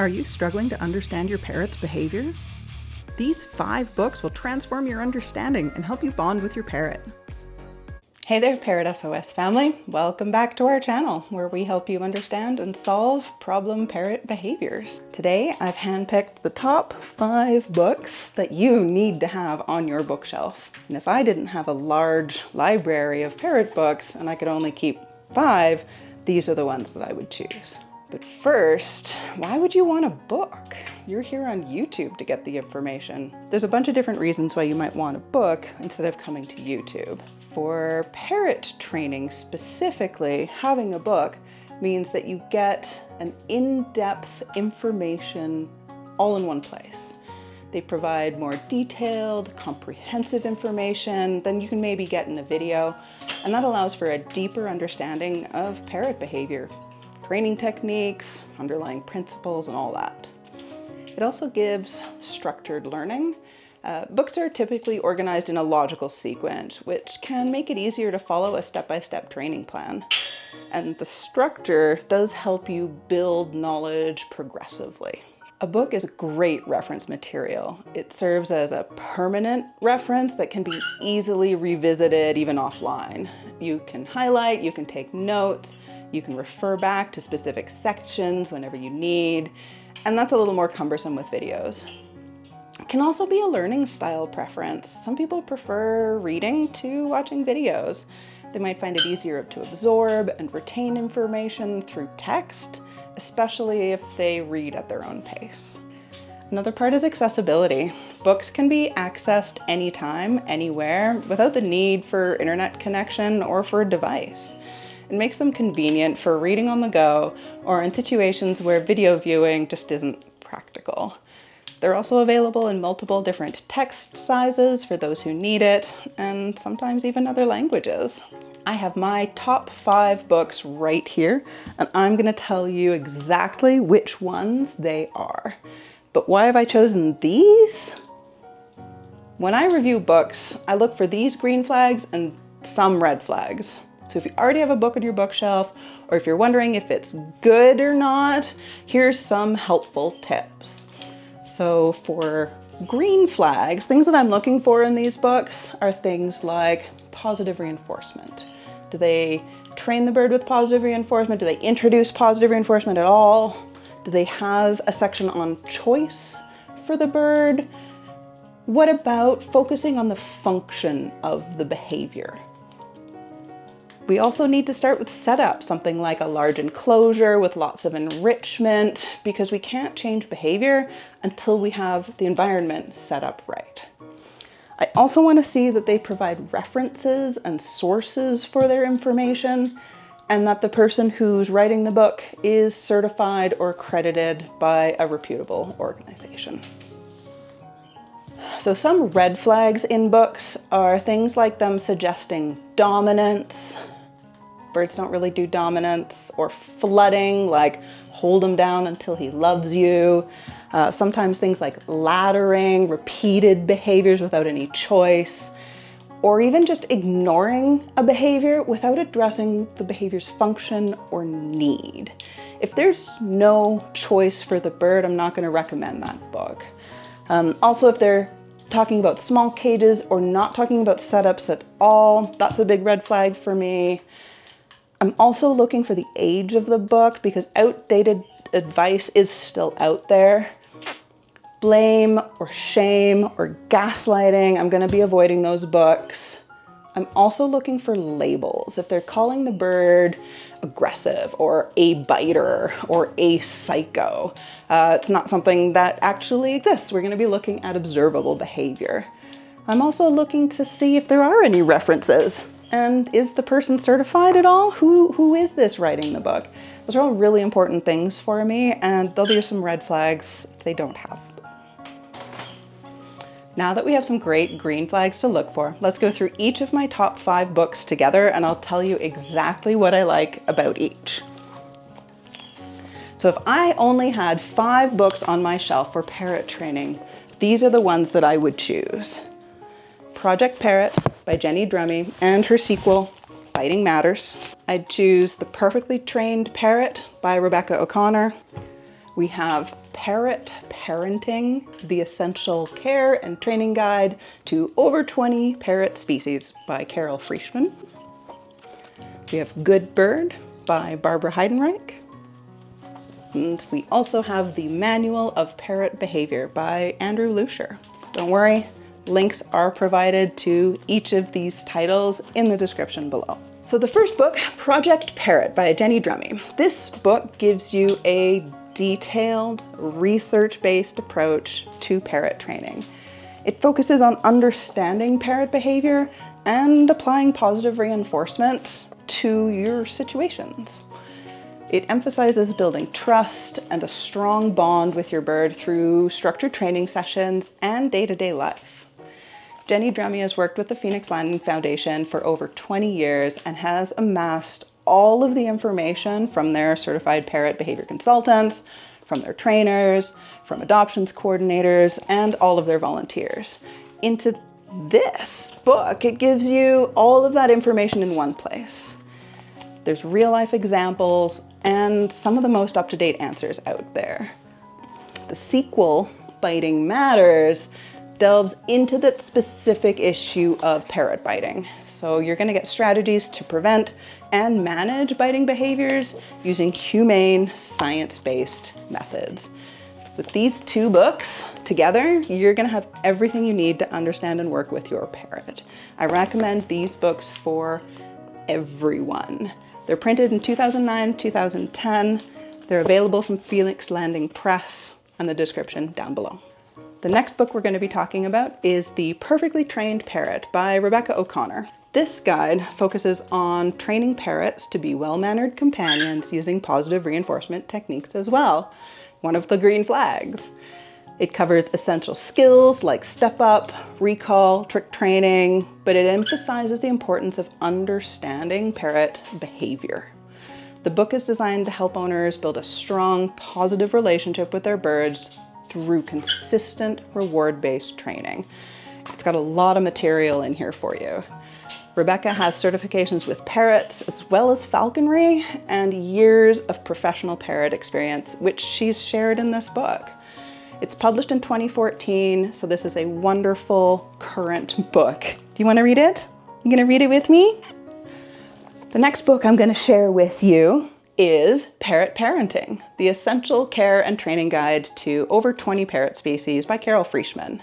Are you struggling to understand your parrot's behavior? These 5 books will transform your understanding and help you bond with your parrot. Hey there, Parrot SOS family. Welcome back to our channel where we help you understand and solve problem parrot behaviors. Today, I've handpicked the top 5 books that you need to have on your bookshelf. And if I didn't have a large library of parrot books and I could only keep 5, these are the ones that I would choose. But first, why would you want a book? You're here on YouTube to get the information. There's a bunch of different reasons why you might want a book instead of coming to YouTube. For parrot training specifically, having a book means that you get an in-depth information all in one place. They provide more detailed, comprehensive information than you can maybe get in a video, and that allows for a deeper understanding of parrot behavior, training techniques, underlying principles, and all that. It also gives structured learning. Books are typically organized in a logical sequence, which can make it easier to follow a step-by-step training plan. And the structure does help you build knowledge progressively. A book is great reference material. It serves as a permanent reference that can be easily revisited even offline. You can highlight, you can take notes, you can refer back to specific sections whenever you need, and that's a little more cumbersome with videos. It can also be a learning style preference. Some people prefer reading to watching videos. They might find it easier to absorb and retain information through text, especially if they read at their own pace. Another part is accessibility. Books can be accessed anytime, anywhere, without the need for internet connection or for a device. It makes them convenient for reading on the go or in situations where video viewing just isn't practical. They're also available in multiple different text sizes for those who need it, and sometimes even other languages. I have my top 5 books right here, and I'm going to tell you exactly which ones they are. But why have I chosen these? When I review books, I look for these green flags and some red flags. So if you already have a book on your bookshelf, or if you're wondering if it's good or not, here's some helpful tips. So for green flags, things that I'm looking for in these books are things like positive reinforcement. Do they train the bird with positive reinforcement? Do they introduce positive reinforcement at all? Do they have a section on choice for the bird? What about focusing on the function of the behavior? We also need to start with setup, something like a large enclosure with lots of enrichment, because we can't change behavior until we have the environment set up right. I also want to see that they provide references and sources for their information, and that the person who's writing the book is certified or accredited by a reputable organization. So some red flags in books are things like them suggesting dominance. Birds don't really do dominance, or flooding, like hold him down until he loves you. Sometimes things like laddering, repeated behaviors without any choice, or even just ignoring a behavior without addressing the behavior's function or need. If there's no choice for the bird, I'm not going to recommend that book. Also, if they're talking about small cages or not talking about setups at all, that's a big red flag for me. I'm also looking for the age of the book because outdated advice is still out there. Blame or shame or gaslighting, I'm going to be avoiding those books. I'm also looking for labels. If they're calling the bird aggressive or a biter or a psycho, it's not something that actually exists. We're going to be looking at observable behavior. I'm also looking to see if there are any references. And is the person certified at all? Who is this writing the book? Those are all really important things for me, and there'll be some red flags if they don't have them. Now that we have some great green flags to look for, let's go through each of my top 5 books together, and I'll tell you exactly what I like about each. So if I only had 5 books on my shelf for parrot training, these are the ones that I would choose. Project Parrot by Jenny Drummey and her sequel, Biting Matters. I'd choose The Perfectly Trained Parrot by Rebecca O'Connor. We have Parrot Parenting, the Essential Care and Training Guide to Over 20 Parrot Species by Frischmann. We have Good Bird by Barbara Heidenreich. And we also have the Manual of Parrot Behavior by Luescher. Don't worry, links are provided to each of these titles in the description below. So the first book, Project Parrot by Drummey. This book gives you a detailed, research-based approach to parrot training. It focuses on understanding parrot behavior and applying positive reinforcement to your situations. It emphasizes building trust and a strong bond with your bird through structured training sessions and day-to-day life. Drummey has worked with the Phoenix Landing Foundation for over 20 years and has amassed all of the information from their certified parrot behavior consultants, from their trainers, from adoptions coordinators, and all of their volunteers. Into this book, it gives you all of that information in one place. There's real-life examples and some of the most up-to-date answers out there. The sequel, Biting Matters, delves into the specific issue of parrot biting. So you're going to get strategies to prevent and manage biting behaviors using humane, science-based methods. With these two books together, you're going to have everything you need to understand and work with your parrot. I recommend these books for everyone. They're printed in 2009, 2010. They're available from Phoenix Landing Press, and the description down below. The next book we're going to be talking about is The Perfectly Trained Parrot by Rebecca O'Connor. This guide focuses on training parrots to be well-mannered companions using positive reinforcement techniques as well, one of the green flags. It covers essential skills like step up, recall, trick training, but it emphasizes the importance of understanding parrot behavior. The book is designed to help owners build a strong, positive relationship with their birds through consistent reward-based training. It's got a lot of material in here for you. Rebecca has certifications with parrots as well as falconry and years of professional parrot experience, which she's shared in this book. It's published in 2014, so this is a wonderful current book. Do you want to read it? You gonna read it with me? The next book I'm gonna share with you is Parrot Parenting, the Essential Care and Training Guide to Over 20 Parrot Species by Frischmann.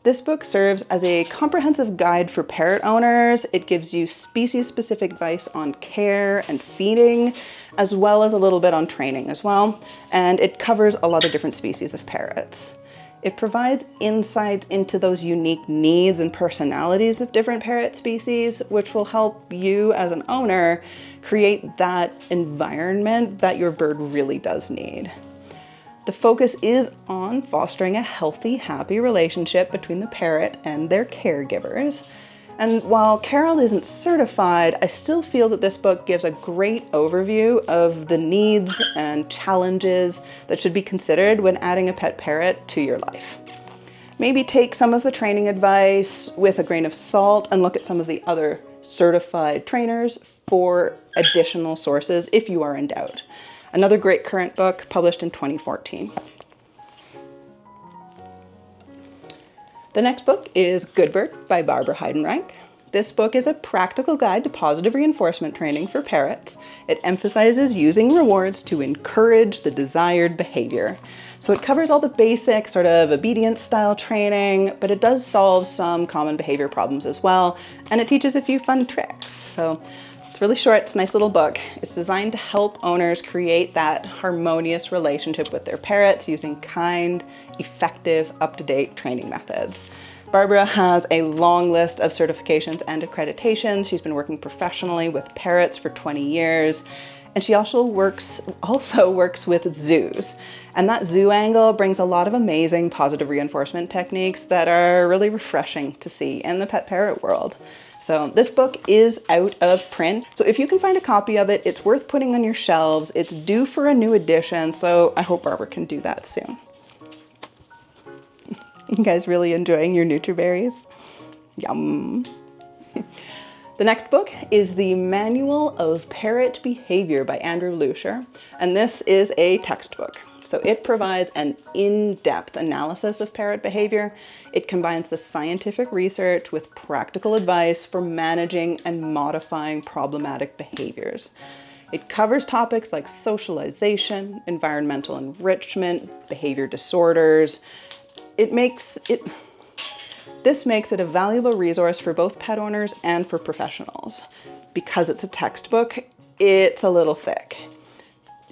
This book serves as a comprehensive guide for parrot owners. It gives you species-specific advice on care and feeding, as well as a little bit on training as well. And it covers a lot of different species of parrots. It provides insights into those unique needs and personalities of different parrot species, which will help you as an owner create that environment that your bird really does need. The focus is on fostering a healthy, happy relationship between the parrot and their caregivers. And while Carol isn't certified, I still feel that this book gives a great overview of the needs and challenges that should be considered when adding a pet parrot to your life. Maybe take some of the training advice with a grain of salt and look at some of the other certified trainers for additional sources if you are in doubt. Another great current book published in 2014. The next book is Good Bird by Barbara Heidenreich. This book is a practical guide to positive reinforcement training for parrots. It emphasizes using rewards to encourage the desired behavior. So it covers all the basic sort of obedience style training, but it does solve some common behavior problems as well, and it teaches a few fun tricks. So it's really short, it's a nice little book. It's designed to help owners create that harmonious relationship with their parrots using kind, effective, up-to-date training methods. Barbara has a long list of certifications and accreditations. She's been working professionally with parrots for 20 years, and she also works with zoos. And that zoo angle brings a lot of amazing positive reinforcement techniques that are really refreshing to see in the pet parrot world. So this book is out of print. So if you can find a copy of it, it's worth putting on your shelves. It's due for a new edition, so I hope Barbara can do that soon. You guys really enjoying your Nutriberries? Yum. The next book is the Manual of Parrot Behavior by Luescher, and this is a textbook. So it provides an in-depth analysis of parrot behavior. It combines the scientific research with practical advice for managing and modifying problematic behaviors. It covers topics like socialization, environmental enrichment, behavior disorders. This makes it a valuable resource for both pet owners and for professionals. Because it's a textbook, it's a little thick.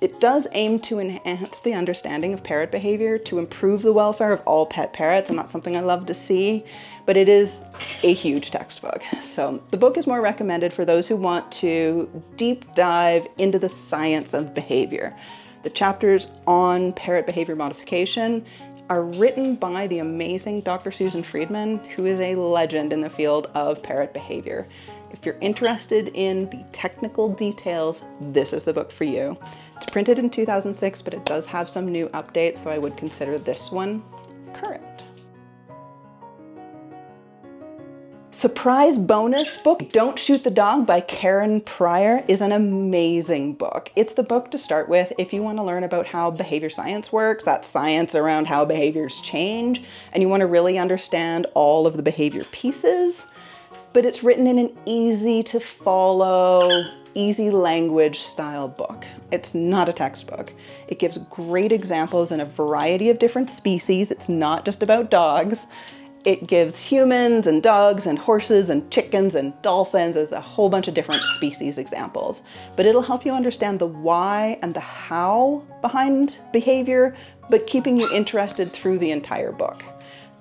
It does aim to enhance the understanding of parrot behavior to improve the welfare of all pet parrots, and that's something I love to see, but it is a huge textbook. So the book is more recommended for those who want to deep dive into the science of behavior. The chapters on parrot behavior modification are written by the amazing Dr. Susan Frischmann, who is a legend in the field of parrot behavior. If you're interested in the technical details, this is the book for you. It's printed in 2006, but it does have some new updates, so I would consider this one current. Surprise bonus book, Don't Shoot the Dog by Pryor is an amazing book. It's the book to start with if you want to learn about how behavior science works, that science around how behaviors change, and you want to really understand all of the behavior pieces. But it's written in an easy to follow, easy language style book. It's not a textbook. It gives great examples in a variety of different species. It's not just about dogs. It gives humans and dogs and horses and chickens and dolphins as a whole bunch of different species examples. But it'll help you understand the why and the how behind behavior, but keeping you interested through the entire book.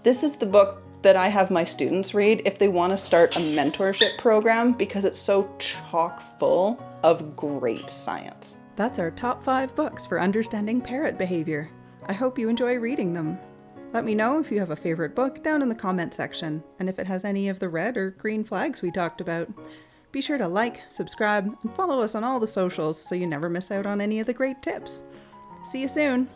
This is the book that I have my students read if they want to start a mentorship program because it's so chock full of great science. That's our top 5 books for understanding parrot behavior. I hope you enjoy reading them. Let me know if you have a favorite book down in the comment section, and if it has any of the red or green flags we talked about. Be sure to like, subscribe, and follow us on all the socials so you never miss out on any of the great tips. See you soon!